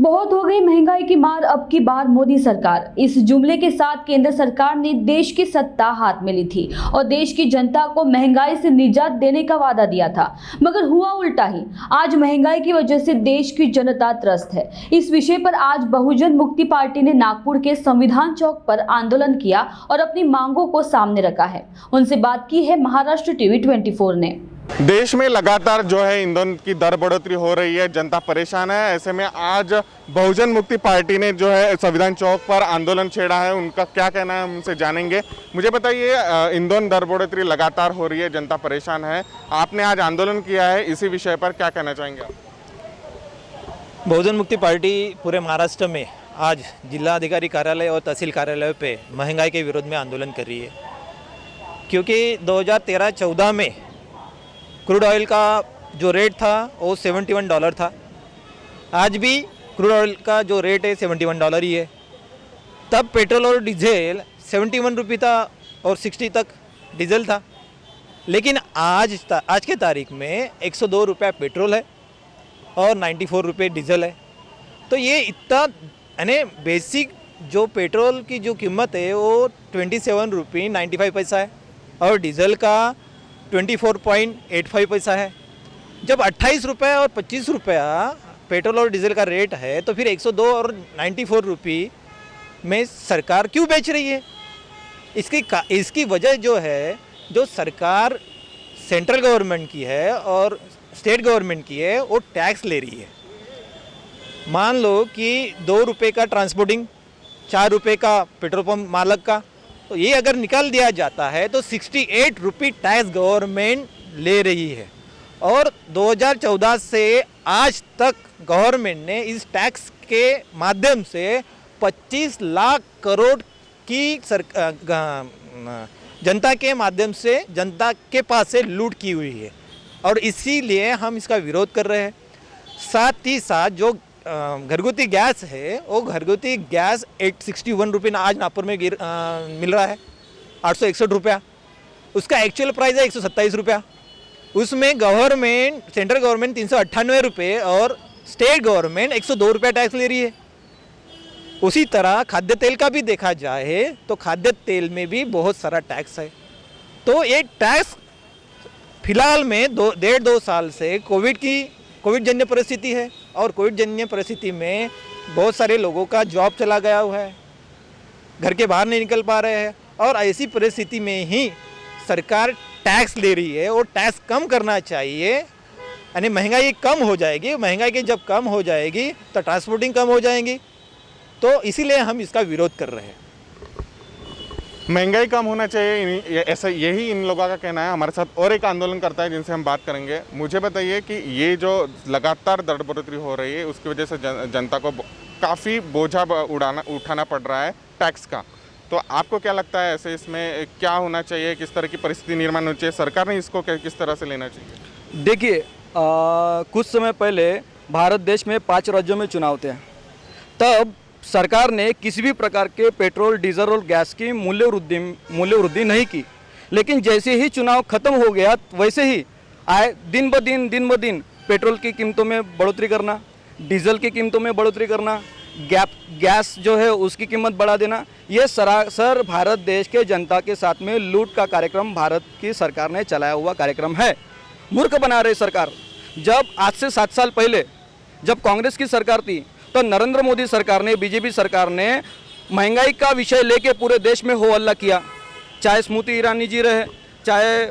बहुत हो गई महंगाई की मार, अब की बार मोदी सरकार। इस जुमले के साथ केंद्र सरकार ने देश की सत्ता हाथ में ली थी और देश की जनता को महंगाई से निजात देने का वादा दिया था, मगर हुआ उल्टा ही। आज महंगाई की वजह से देश की जनता त्रस्त है। इस विषय पर आज बहुजन मुक्ति पार्टी ने नागपुर के संविधान चौक पर आंदोलन किया और अपनी मांगों को सामने रखा है। उनसे बात की है महाराष्ट्र टीवी 24 ने। देश में लगातार जो है ईंधन की दर बढ़ोतरी हो रही है, जनता परेशान है। ऐसे में आज बहुजन मुक्ति पार्टी ने जो है संविधान चौक पर आंदोलन छेड़ा है। उनका क्या कहना है उनसे जानेंगे। मुझे बताइए, ईंधन दर बढ़ोतरी लगातार हो रही है, जनता परेशान है, आपने आज आंदोलन किया है, इसी विषय पर क्या कहना चाहेंगे आप? बहुजन मुक्ति पार्टी पूरे महाराष्ट्र में आज जिला अधिकारी कार्यालय और तहसील कार्यालय पे महंगाई के विरोध में आंदोलन कर रही है, क्योंकि 2013-14 में क्रूड ऑयल का जो रेट था वो $71 था। आज भी क्रूड ऑयल का जो रेट है $71 ही है। तब पेट्रोल और डीजल 71 रुपये था और 60 तक डीजल था, लेकिन आज के तारीख में 102 रुपये पेट्रोल है और 94 रुपये डीजल है। तो ये इतना यानी बेसिक जो पेट्रोल की जो कीमत है वो 27 रुपये 95 पैसा है और डीजल का 24.85 पैसा है। जब 28 रुपये और 25 रुपया पेट्रोल और डीजल का रेट है, तो फिर 102 और 94 रुपये में सरकार क्यों बेच रही है? इसकी वजह जो है, जो सरकार सेंट्रल गवर्नमेंट की है और स्टेट गवर्नमेंट की है, वो टैक्स ले रही है। मान लो कि 2 रुपये का ट्रांसपोर्टिंग, 4 रुपये का पेट्रोल पंप मालक का, तो ये अगर निकाल दिया जाता है तो 68 रुपये टैक्स गवर्नमेंट ले रही है। और 2014 से आज तक गवर्नमेंट ने इस टैक्स के माध्यम से 25 लाख करोड़ की जनता के माध्यम से जनता के पास से लूट की हुई है, और इसीलिए हम इसका विरोध कर रहे हैं। साथ ही साथ जो घरगुती गैस है, वो घरगुती गैस 861 रुपये आज नागपुर में मिल रहा है, 861 रुपया। उसका एक्चुअल प्राइस है 127 रुपया। उसमें गवर्नमेंट, सेंट्रल गवर्नमेंट 398 रुपये और स्टेट गवर्नमेंट 102 रुपया टैक्स ले रही है। उसी तरह खाद्य तेल का भी देखा जाए तो खाद्य तेल में भी बहुत सारा टैक्स है। तो ये टैक्स फिलहाल में 1.5-2 साल से कोविड जन्य परिस्थिति है, और कोविड जन्य परिस्थिति में बहुत सारे लोगों का जॉब चला गया हुआ है, घर के बाहर नहीं निकल पा रहे हैं, और ऐसी परिस्थिति में ही सरकार टैक्स ले रही है। और टैक्स कम करना चाहिए, यानी महंगाई कम हो जाएगी। महंगाई की जब कम हो जाएगी तो ट्रांसपोर्टिंग कम हो जाएगी। तो इसीलिए हम इसका विरोध कर रहे हैं। महंगाई कम होना चाहिए, ऐसा यही इन लोगों का कहना है। हमारे साथ और एक आंदोलन करता है जिनसे हम बात करेंगे। मुझे बताइए कि ये जो लगातार दर बढ़ोतरी हो रही है, उसकी वजह से जनता को काफ़ी बोझा उठाना पड़ रहा है टैक्स का। तो आपको क्या लगता है, ऐसे इसमें क्या होना चाहिए, किस तरह की परिस्थिति निर्माण होनी चाहिए, सरकार ने इसको किस तरह से लेना चाहिए? देखिए, कुछ समय पहले भारत देश में 5 राज्यों में चुनाव थे। तब सरकार ने किसी भी प्रकार के पेट्रोल, डीजल और गैस की मूल्य वृद्धि नहीं की। लेकिन जैसे ही चुनाव खत्म हो गया, वैसे ही आए दिन ब दिन पेट्रोल की कीमतों में बढ़ोतरी करना, डीजल की कीमतों में बढ़ोतरी करना, गैस जो है उसकी कीमत बढ़ा देना। ये सरासर भारत देश के जनता के साथ में लूट का कार्यक्रम भारत की सरकार ने चलाया हुआ कार्यक्रम है। मूर्ख बना रही सरकार। जब आज से 7 साल पहले जब कांग्रेस की सरकार थी, तो नरेंद्र मोदी सरकार ने, बीजेपी सरकार ने महंगाई का विषय लेके पूरे देश में हो हल्ला किया। चाहे स्मृति ईरानी जी रहे, चाहे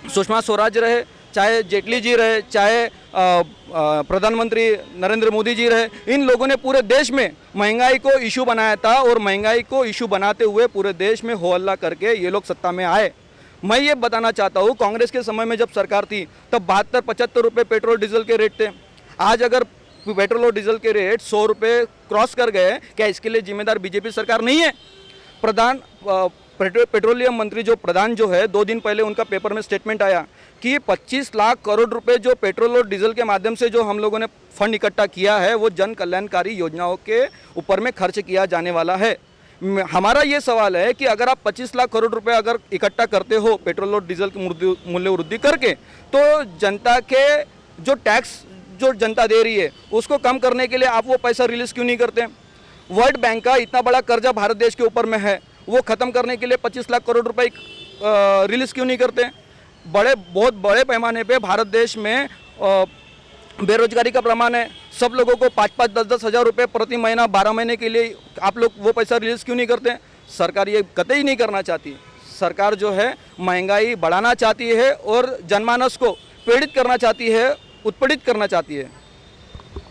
सुषमा स्वराज रहे, चाहे जेटली जी रहे, चाहे प्रधानमंत्री नरेंद्र मोदी जी रहे, इन लोगों ने पूरे देश में महंगाई को इशू बनाया था। और महंगाई को इशू बनाते हुए पूरे देश में हो हल्ला करके ये लोग सत्ता में आए। मैं ये बताना चाहता हूँ, कांग्रेस के समय में जब सरकार थी तब 72-75 रुपये पेट्रोल डीजल के रेट थे। आज अगर पेट्रोल और डीजल के रेट 100 रुपये क्रॉस कर गए, क्या इसके लिए जिम्मेदार बीजेपी सरकार नहीं है? पेट्रोलियम मंत्री जो प्रधान जो है, 2 दिन पहले उनका पेपर में स्टेटमेंट आया कि 25 लाख करोड़ रुपए जो पेट्रोल और डीजल के माध्यम से जो हम लोगों ने फंड इकट्ठा किया है, वो जन कल्याणकारी योजनाओं के ऊपर में खर्च किया जाने वाला है। हमारा ये सवाल है कि अगर आप 25 लाख करोड़ रुपए अगर इकट्ठा करते हो पेट्रोल और डीजल की मूल्य वृद्धि करके, तो जनता के जो टैक्स जो जनता दे रही है उसको कम करने के लिए आप वो पैसा रिलीज़ क्यों नहीं करते? वर्ल्ड बैंक का इतना बड़ा कर्जा भारत देश के ऊपर में है, वो ख़त्म करने के लिए 25 लाख करोड़ रुपए रिलीज़ क्यों नहीं करते? बहुत बड़े पैमाने पे भारत देश में बेरोजगारी का प्रमाण है, सब लोगों को 5-5, 10-10 हज़ार रुपये प्रति महीना 12 महीने के लिए आप लोग वो पैसा रिलीज़ क्यों नहीं करते? सरकार ये कतई नहीं करना चाहती। सरकार जो है महंगाई बढ़ाना चाहती है और जनमानस को पीड़ित करना चाहती है, उत्पीड़ित करना चाहती है।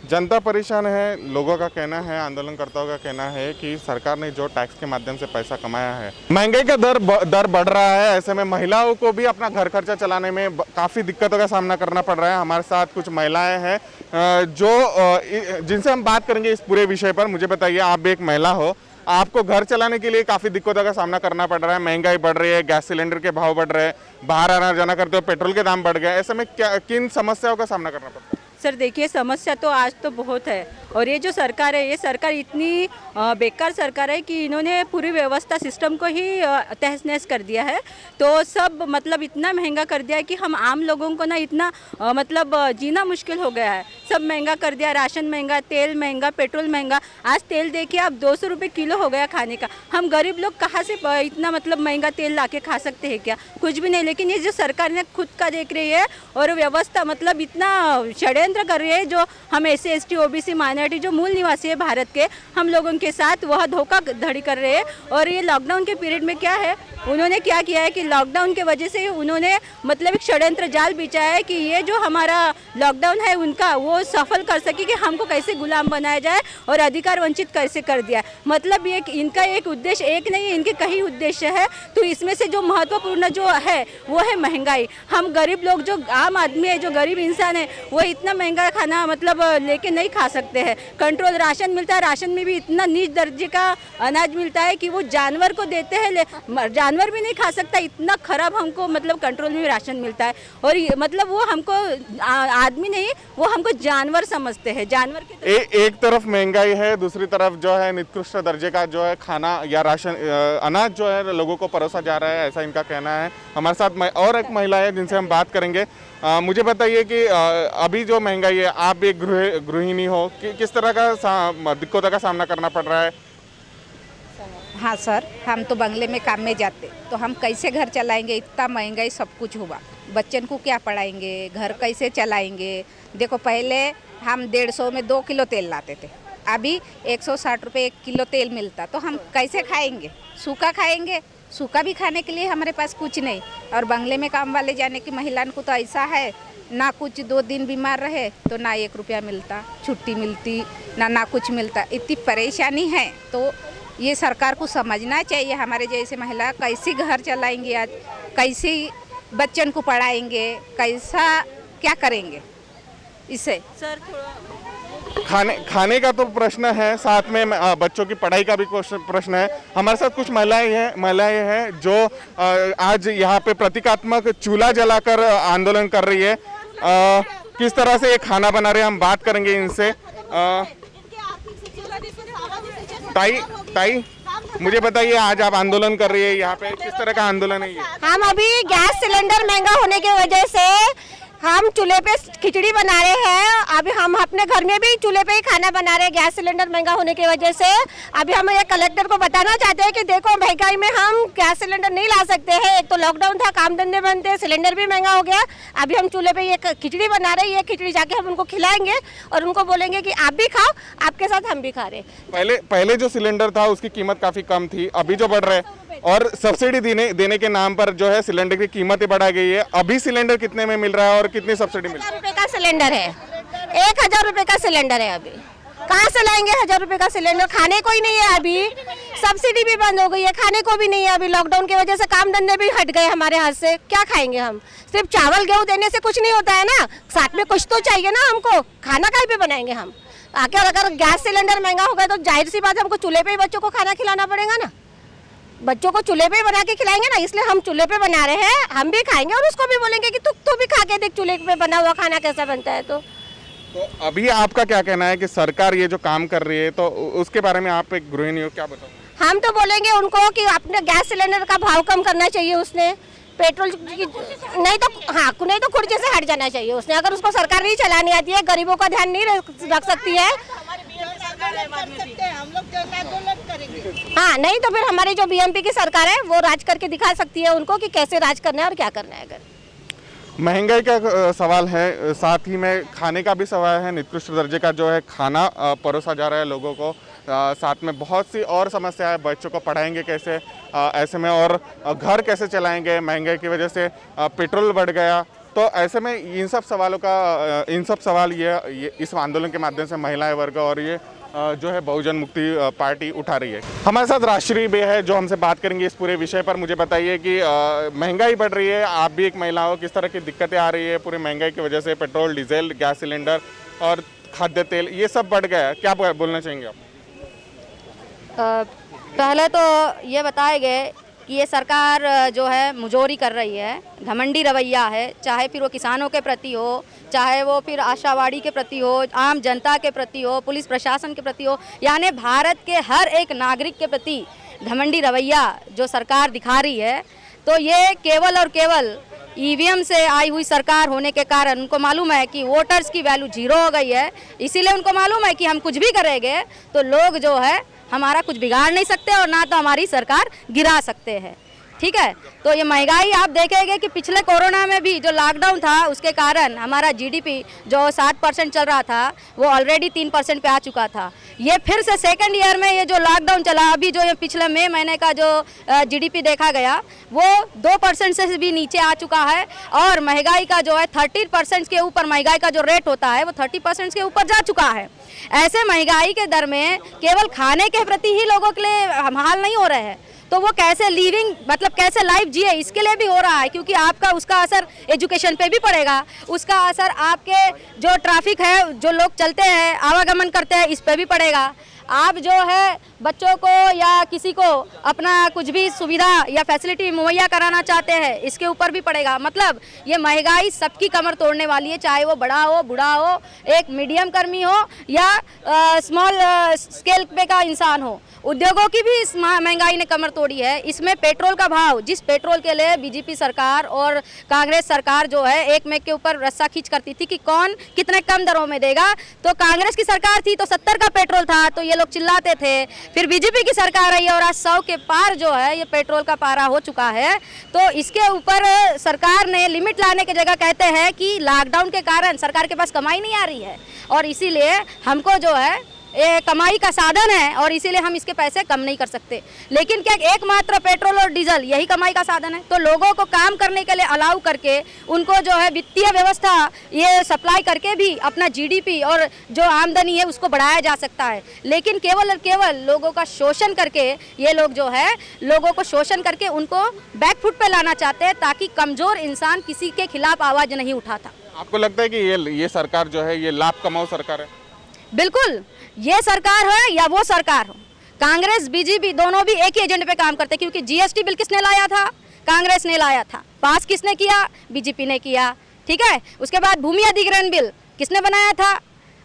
जनता परेशान है, लोगों का कहना है, आंदोलनकर्ताओं का कहना है कि सरकार ने जो टैक्स के माध्यम से पैसा कमाया है, महंगाई का दर बढ़ रहा है। ऐसे में महिलाओं को भी अपना घर खर्चा चलाने में काफ़ी दिक्कतों का सामना करना पड़ रहा है। हमारे साथ कुछ महिलाएं हैं जिनसे हम बात करेंगे इस पूरे विषय पर। मुझे बताइए, आप भी एक महिला हो, आपको घर चलाने के लिए काफ़ी दिक्कतों का सामना करना पड़ रहा है। महंगाई बढ़ रही है, गैस सिलेंडर के भाव बढ़ रहे हैं, बाहर आना जाना करते हो पेट्रोल के दाम बढ़ गए। ऐसे में किन समस्याओं का सामना करना पड़ता है? सर देखिए, समस्या तो आज तो बहुत है, और ये जो सरकार है, ये सरकार इतनी बेकार सरकार है कि इन्होंने पूरी व्यवस्था सिस्टम को ही तहस नहस कर दिया है। तो सब मतलब इतना महंगा कर दिया है कि हम आम लोगों को ना इतना मतलब जीना मुश्किल हो गया है। सब महंगा कर दिया, राशन महंगा, तेल महंगा, पेट्रोल महंगा। आज तेल देखिए आप 200 रुपये किलो हो गया खाने का। हम गरीब लोग कहाँ से इतना मतलब महंगा तेल ला के खा सकते हैं क्या? कुछ भी नहीं। लेकिन ये जो सरकार ने खुद का देख रही है और व्यवस्था मतलब इतना षड्यंत्र कर रही है, जो हम SC ST OBC माइनॉरिटी जो मूल निवासी है भारत के, हम लोगों के साथ वह धोखाधड़ी कर रहे हैं। और ये लॉकडाउन के पीरियड में क्या है, उन्होंने क्या किया है कि लॉकडाउन के वजह से उन्होंने मतलब एक षड्यंत्र जाल बिछाया है कि ये जो हमारा लॉकडाउन है उनका वो सफल कर सके कि हमको कैसे गुलाम बनाया जाए और अधिकार वंचित कैसे कर दिया। मतलब ये इनका एक उद्देश्य एक नहीं है, इनके कई उद्देश्य है। तो इसमें से जो महत्वपूर्ण जो है वो है महंगाई। हम गरीब लोग, जो आम आदमी है, जो गरीब इंसान है, वो इतना महंगा खाना मतलब लेके नहीं खा सकते हैं। कंट्रोल राशन मिलता है, राशन में भी इतना नीच दर्जे का अनाज मिलता है कि वो जानवर को देते हैं, जानवर भी नहीं खा सकता, इतना खराब हमको मतलब कंट्रोल में राशन मिलता है। और मतलब वो हमको आदमी नहीं, वो हमको जानवर समझते हैं, जानवर के एक तरफ महंगाई है, दूसरी तरफ जो है निकृष्ट दर्जे का जो है खाना या राशन अनाज जो है लोगों को परोसा जा रहा है, ऐसा इनका कहना है। हमारे साथ और एक महिला है जिनसे हम बात करेंगे। मुझे बताइए कि अभी जो महंगाई है, आप भी एक गृहिणी हो, किस तरह का दिक्कतों का सामना करना पड़ रहा है? हाँ सर, हम तो बंगले में काम में जाते, तो हम कैसे घर चलाएंगे? इतना महंगाई सब कुछ हुआ, बच्चन को क्या पढ़ाएंगे, घर कैसे चलाएंगे? देखो पहले हम 150 में 2 किलो तेल लाते थे, अभी 160 रुपये 1 किलो तेल मिलता, तो हम कैसे खाएंगे? सूखा खाएंगे? सूखा भी खाने के लिए हमारे पास कुछ नहीं। और बंगले में काम वाले जाने की महिलाओं को तो ऐसा है, ना कुछ 2 दिन बीमार रहे तो ना 1 रुपया मिलता, छुट्टी मिलती ना कुछ मिलता, इतनी परेशानी है। तो ये सरकार को समझना चाहिए, हमारे जैसे महिला कैसे घर चलाएंगे, आज कैसे बच्चन को पढ़ाएंगे, कैसा क्या करेंगे इसे? सर थोड़ा खाने का तो प्रश्न है, साथ में बच्चों की पढ़ाई का भी प्रश्न है। हमारे साथ कुछ महिलाएं हैं जो आज यहाँ पे प्रतीकात्मक चूल्हा जलाकर आंदोलन कर रही है। किस तरह से ये खाना बना रहे हैं, हम बात करेंगे इनसे। ताई मुझे बताइए, आज आप आंदोलन कर रही है यहाँ पे, किस तरह का आंदोलन है ये? हम अभी गैस सिलेंडर महंगा होने की वजह से हम चूल्हे पे खिचड़ी बना रहे हैं। अभी हम अपने घर में भी चूल्हे पे ही खाना बना रहे हैं, गैस सिलेंडर महंगा होने की वजह से। अभी हम ये कलेक्टर को बताना चाहते हैं कि देखो महंगाई में हम गैस सिलेंडर नहीं ला सकते हैं। एक तो लॉकडाउन था, काम धंधे बंद थे, सिलेंडर भी महंगा हो गया। अभी हम चूल्हे पे ये खिचड़ी बना रहे हैं, ये खिचड़ी जाके हम उनको खिलाएंगे और उनको बोलेंगे कि आप भी खाओ, आपके साथ हम भी खा रहे हैं। पहले जो सिलेंडर था उसकी कीमत काफी कम थी, अभी जो बढ़ रहा है और सब्सिडी देने के नाम पर जो है सिलेंडर की कीमतें बढ़ा गई है। अभी सिलेंडर कितने में मिल रहा है और कितनी सब्सिडी मिल रही है? 1000 रुपये का सिलेंडर है, 1000 रुपये का सिलेंडर है। अभी कहाँ से लाएंगे 1000 रुपये का सिलेंडर? खाने को ही नहीं है, अभी सब्सिडी भी बंद हो गई है, खाने को भी नहीं है। अभी लॉकडाउन की वजह से काम धंधे भी हट गए हमारे हाथ से, क्या खाएंगे हम? सिर्फ चावल गेहूँ देने से कुछ नहीं होता है ना, साथ में कुछ तो चाहिए ना हमको। खाना कहीं पे बनाएंगे हम? आखिर अगर गैस सिलेंडर महंगा हो गया तो जाहिर सी बात है हमको चूल्हे पे ही बच्चों को खाना खिलाना पड़ेगा ना। बच्चों को चूल्हे पे बना के खिलाएंगे ना, इसलिए हम चूल्हे पे बना रहे हैं, हम भी खाएंगे और उसको भी बोलेंगे कि तू भी खा के देख चूल्हे पे बना हुआ खाना कैसा बनता है। तो अभी आपका क्या कहना है कि सरकार ये जो काम कर रही है, तो उसके बारे में आप एक गृहिणी हो, क्या बताओ? हम तो बोलेंगे उनको कि अपने गैस सिलेंडर का भाव कम करना चाहिए उसने, पेट्रोल की नहीं तो खुर्ची से हट जाना चाहिए उसने। अगर उसको सरकार नहीं चलानी आती है, गरीबों का ध्यान नहीं रख सकती है, हाँ नहीं तो फिर हमारी जो बीएमपी की सरकार है वो राज करके दिखा सकती है उनको कि कैसे राज करना है और क्या करना है। अगर महंगाई का सवाल है, साथ ही में खाने का भी सवाल है। निकृष्ट दर्जे का जो है खाना परोसा जा रहा है लोगों को, साथ में बहुत सी और समस्याएं, बच्चों को पढ़ाएंगे कैसे ऐसे में, और घर कैसे चलाएंगे, महंगाई की वजह से पेट्रोल बढ़ गया। तो ऐसे में इन सब सवाल ये इस आंदोलन के माध्यम से महिलाएं वर्ग और ये जो है बहुजन मुक्ति पार्टी उठा रही है। हमारे साथ राष्ट्रीय बे है जो हमसे बात करेंगे इस पूरे विषय पर। मुझे बताइए कि महंगाई बढ़ रही है, आप भी एक महिला हो, किस तरह की दिक्कतें आ रही है पूरी महंगाई की वजह से? पेट्रोल, डीजल, गैस सिलेंडर और खाद्य तेल ये सब बढ़ गया है, क्या बोलना चाहेंगे आप? पहले तो ये बताए गए कि ये सरकार जो है मुजोरी कर रही है, घमंडी रवैया है, चाहे फिर वो किसानों के प्रति हो, चाहे वो फिर आशावादी के प्रति हो, आम जनता के प्रति हो, पुलिस प्रशासन के प्रति हो, यानी भारत के हर एक नागरिक के प्रति घमंडी रवैया जो सरकार दिखा रही है। तो ये केवल और केवल ईवीएम से आई हुई सरकार होने के कारण उनको मालूम है कि वोटर्स की वैल्यू 0 हो गई है, इसीलिए उनको मालूम है कि हम कुछ भी करेंगे तो लोग जो है हमारा कुछ बिगाड़ नहीं सकते और ना तो हमारी सरकार गिरा सकते हैं। ठीक है, तो ये महंगाई आप देखेंगे कि पिछले कोरोना में भी जो लॉकडाउन था उसके कारण हमारा जीडीपी जो 60% चल रहा था वो ऑलरेडी 3% पे आ चुका था। ये फिर से सेकंड ईयर में ये जो लॉकडाउन चला, अभी जो ये पिछले मई महीने का जो जीडीपी देखा गया वो 2% से भी नीचे आ चुका है और महंगाई का जो है 30% के ऊपर महंगाई का जो रेट होता है वो 30% के ऊपर जा चुका है। ऐसे महंगाई के दर में केवल खाने के प्रति ही लोगों के लिए हाल नहीं हो रहे हैं, तो वो कैसे लिविंग मतलब कैसे लाइफ जिए इसके लिए भी हो रहा है, क्योंकि आपका उसका असर एजुकेशन पे भी पड़ेगा, उसका असर आपके जो ट्रैफिक है, जो लोग चलते हैं आवागमन करते हैं, इस पे भी पड़ेगा। आप जो है बच्चों को या किसी को अपना कुछ भी सुविधा या फैसिलिटी मुहैया कराना चाहते हैं, इसके ऊपर भी पड़ेगा। मतलब ये महंगाई सबकी कमर तोड़ने वाली है, चाहे वो बड़ा हो, बूढ़ा हो, एक मीडियम कर्मी हो या स्मॉल स्केल पे का इंसान हो। उद्योगों की भी इस महंगाई ने कमर तोड़ी है। इसमें पेट्रोल का भाव, जिस पेट्रोल के लिए बीजेपी सरकार और कांग्रेस सरकार जो है एक में के ऊपर रस्सा खींच करती थी कि कौन कितने कम दरों में देगा, तो कांग्रेस की सरकार थी तो 70 का पेट्रोल था तो ये लोग चिल्लाते थे। फिर बीजेपी की सरकार आई और आज 100 के पार जो है ये पेट्रोल का पारा हो चुका है। तो इसके ऊपर सरकार ने लिमिट लाने की जगह कहते हैं कि लॉकडाउन के कारण सरकार के पास कमाई नहीं आ रही है और इसीलिए हमको जो है ये कमाई का साधन है और इसीलिए हम इसके पैसे कम नहीं कर सकते। लेकिन क्या एकमात्र पेट्रोल और डीजल यही कमाई का साधन है? तो लोगों को काम करने के लिए अलाउ करके उनको जो है वित्तीय व्यवस्था ये सप्लाई करके भी अपना जीडीपी और जो आमदनी है उसको बढ़ाया जा सकता है। लेकिन केवल और केवल लोगों का शोषण करके ये लोग जो है लोगों को शोषण करके उनको बैक फुट पे लाना चाहते हैं ताकि कमज़ोर इंसान किसी के खिलाफ आवाज़ नहीं उठाता। आपको लगता है कि ये सरकार जो है ये लाभ कमाऊ सरकार है? बिल्कुल, ये सरकार हो या वो सरकार हो, कांग्रेस बीजेपी दोनों भी एक ही एजेंडे पे काम करते हैं। क्योंकि जीएसटी बिल किसने लाया था? कांग्रेस ने लाया था। पास किसने किया? बीजेपी ने किया। ठीक है, उसके बाद भूमि अधिग्रहण बिल किसने बनाया था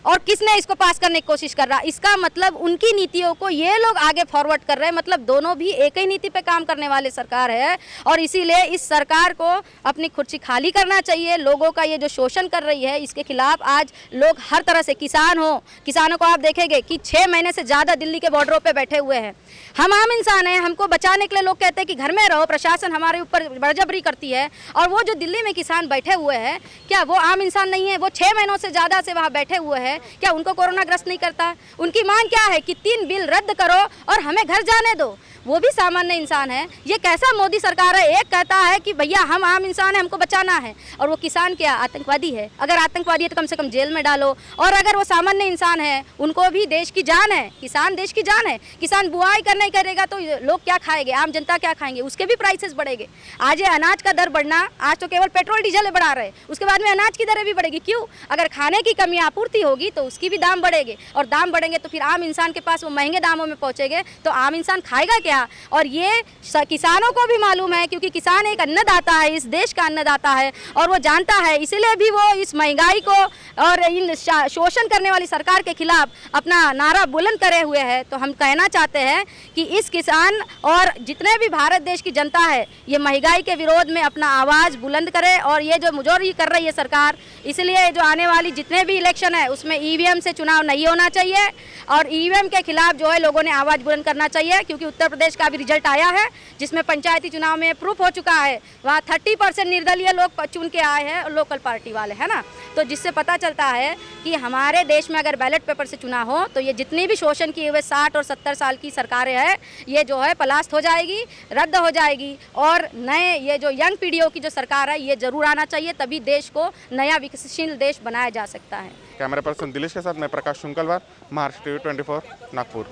और किसने इसको पास करने की कोशिश कर रहा? इसका मतलब उनकी नीतियों को ये लोग आगे फॉरवर्ड कर रहे हैं। मतलब दोनों भी एक ही नीति पे काम करने वाले सरकार है और इसीलिए इस सरकार को अपनी कुर्सी खाली करना चाहिए। लोगों का ये जो शोषण कर रही है इसके खिलाफ आज लोग हर तरह से, किसान हो, किसानों को आप देखेंगे कि 6 महीने से ज़्यादा दिल्ली के बॉर्डरों पर बैठे हुए हैं। हम आम इंसान हैं, हमको बचाने के लिए लोग कहते हैं कि घर में रहो, प्रशासन हमारे ऊपर बड़जबरी करती है। और वो जो दिल्ली में किसान बैठे हुए हैं क्या वो आम इंसान नहीं है? वो 6 महीनों से ज़्यादा से वहाँ बैठे हुए हैं, क्या उनको कोरोना ग्रस्त नहीं करता? उनकी मांग क्या है कि 3 बिल रद्द करो और हमें घर जाने दो। वो भी सामान्य इंसान है। ये कैसा मोदी सरकार है? एक कहता है कि भैया हम आम इंसान हैं, हमको बचाना है, और वो किसान क्या आतंकवादी है? अगर आतंकवादी है तो कम से कम जेल में डालो। और अगर वो सामान्य इंसान है, उनको भी देश की जान है, किसान देश की जान है। किसान बुआई करने करेगा तो लोग क्या खाएंगे, आम जनता क्या खाएंगे? उसके भी प्राइसेस बढ़ेंगे। आज ये अनाज का दर बढ़ना, आज तो केवल पेट्रोल डीजल बढ़ा रहे, उसके बाद में अनाज की दरें भी बढ़ेगी। क्यों? अगर खाने की कमी आपूर्ति होगी तो उसकी भी दाम बढ़ेंगे और दाम बढ़ेंगे तो फिर आम इंसान के पास वो महंगे दामों में पहुंचेंगे तो आम इंसान खाएगा क्या? गया। और ये किसानों को भी मालूम है, क्योंकि किसान एक अन्नदाता है, इस देश का अन्नदाता है और वो जानता है, इसीलिए भी वो इस महंगाई को और इन शोषण करने वाली सरकार के खिलाफ अपना नारा बुलंद करे हुए है। तो हम कहना चाहते हैं कि इस किसान और जितने भी भारत देश की जनता है ये महंगाई के विरोध में अपना आवाज़ बुलंद करे। और ये जो मुजोरी कर रही है सरकार, इसलिए जो आने वाली जितने भी इलेक्शन है उसमें ईवीएम से चुनाव नहीं होना चाहिए और ईवीएम के खिलाफ जो है लोगों ने आवाज़ बुलंद करना चाहिए। क्योंकि उत्तर प्रदेश का भी रिजल्ट आया है जिसमें पंचायती चुनाव में प्रूफ हो चुका है, वहाँ 30% निर्दलीय लोग चुन के आए हैं और लोकल पार्टी वाले, है ना। तो जिससे पता चलता है कि हमारे देश में अगर बैलेट पेपर से चुनाव हो तो ये जितनी भी शोषण किए हुए 60 और 70 साल की सरकारें हैं ये जो है पलास्त हो जाएगी, रद्द हो जाएगी और नए ये जो यंग पीढ़ियों की जो सरकार है ये जरूर आना चाहिए, तभी देश को नया विकसनशील देश बनाया जा सकता है। कैमरा पर्सन दिलेश के साथ मैं प्रकाश शुंकलवार, महाराष्ट्र टीवी 24 नागपुर।